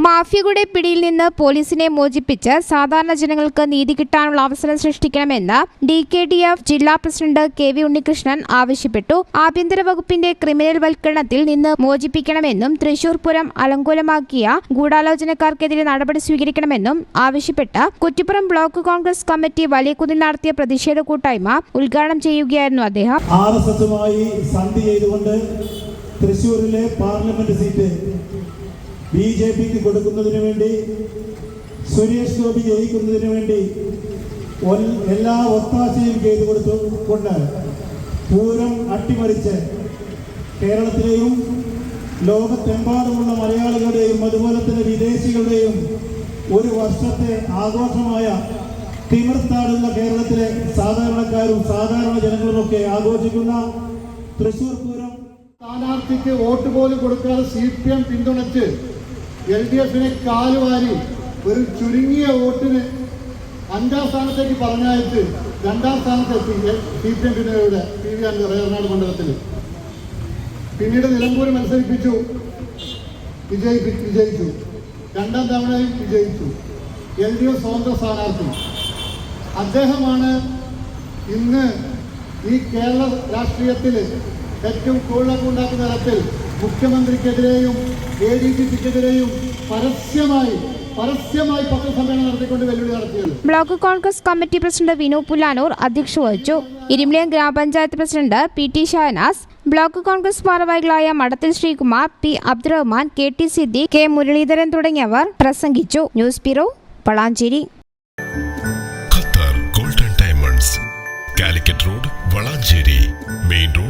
മാഫിയകളുടെ പിടിയിൽ നിന്ന് പോലീസിനെ മോചിപ്പിച്ച് സാധാരണ ജനങ്ങൾക്ക് നീതി കിട്ടാനുള്ള അവസരം സൃഷ്ടിക്കണമെന്ന് DKDF ജില്ലാ പ്രസിഡന്റ് KV ഉണ്ണികൃഷ്ണൻ ആവശ്യപ്പെട്ടു. ആഭ്യന്തര വകുപ്പിന്റെ ക്രിമിനൽ വൽക്കരണത്തിൽ നിന്ന് മോചിപ്പിക്കണമെന്നും തൃശൂർ പൂരം അലങ്കോലമാക്കിയ ഗൂഢാലോചനക്കാർക്കെതിരെ നടപടി സ്വീകരിക്കണമെന്നും ആവശ്യപ്പെട്ട് കുറ്റിപ്പുറം ബ്ലോക്ക് കോൺഗ്രസ് കമ്മിറ്റി വലിയകുന്നിൽ നടത്തിയ പ്രതിഷേധ കൂട്ടായ്മ ഉദ്ഘാടനം ചെയ്യുകയായിരുന്നു അദ്ദേഹം. സന്ധി ചെയ്തുകൊണ്ട് തൃശൂരിലെ പാർലമെന്റ് സീറ്റ് BJPക്ക് കൊടുക്കുന്നതിന് വേണ്ടി, സുരേഷ് ഗോപി ജയിക്കുന്നതിന് വേണ്ടി എല്ലാ ഒത്താശയും ചെയ്തു കൊടുത്തുകൊണ്ട് പൂരം അട്ടിമറിച്ച് കേരളത്തിലെയും ലോകത്തെമ്പാടുമുള്ള മലയാളികളുടെയും അതുപോലെ തന്നെ വിദേശികളുടെയും ഒരു വർഷത്തെ ആഘോഷമായ തിമിർത്താടുന്ന കേരളത്തിലെ സാധാരണക്കാരും സാധാരണ ജനങ്ങളുമൊക്കെ ആഘോഷിക്കുന്ന തൃശൂർ പൂരം സ്ഥാനാർത്ഥിക്ക് വോട്ട് പോലും കൊടുക്കാതെ CPM പിന്തുണച്ച് LDFനെ കാലുവാരി ഒരു ചുരുങ്ങിയ വോട്ടിന് 5ാം സ്ഥാനത്തേക്ക് പറഞ്ഞയച്ച് 2ാം സ്ഥാനത്തെത്തി CPM പിന്നീട് PV എറണാകുളം മണ്ഡലത്തിൽ. പിന്നീട് നിലമ്പൂർ മത്സരിപ്പിച്ചു, വിജയിച്ചു. 2ാം തവണയും വിജയിച്ചു. LDF സ്വതന്ത്ര സ്ഥാനാർത്ഥി അദ്ദേഹമാണ്. ഇന്ന് ഈ കേരള രാഷ്ട്രീയത്തിൽ ഏറ്റവും കോളിളക്കമുണ്ടാക്കുന്ന തരത്തിൽ മുഖ്യമന്ത്രിക്കെതിരെയും ADGPക്കെതിരെയും പരസ്യമായി പത്രസമ്മേളനം നടത്തിക്കൊണ്ട് വെല്ലുവിളി നടത്തിയത്. Block Congress committee president Vinu Pullanur അധ്യക്ഷത വഹിച്ചു. ഇരിമ്പിളിയം ഗ്രാമപഞ്ചായത്ത് president PT Shahanas, block Congress ഭാരവാഹികളായ Madathil Sreekumar, P Abdurahman, KT Siddique, K Muraleedharan തുടങ്ങിയവർ പ്രസംഗിച്ചു. News bureau, Valanchery. Qatar golden diamonds, Calicut road, Valanchery main road.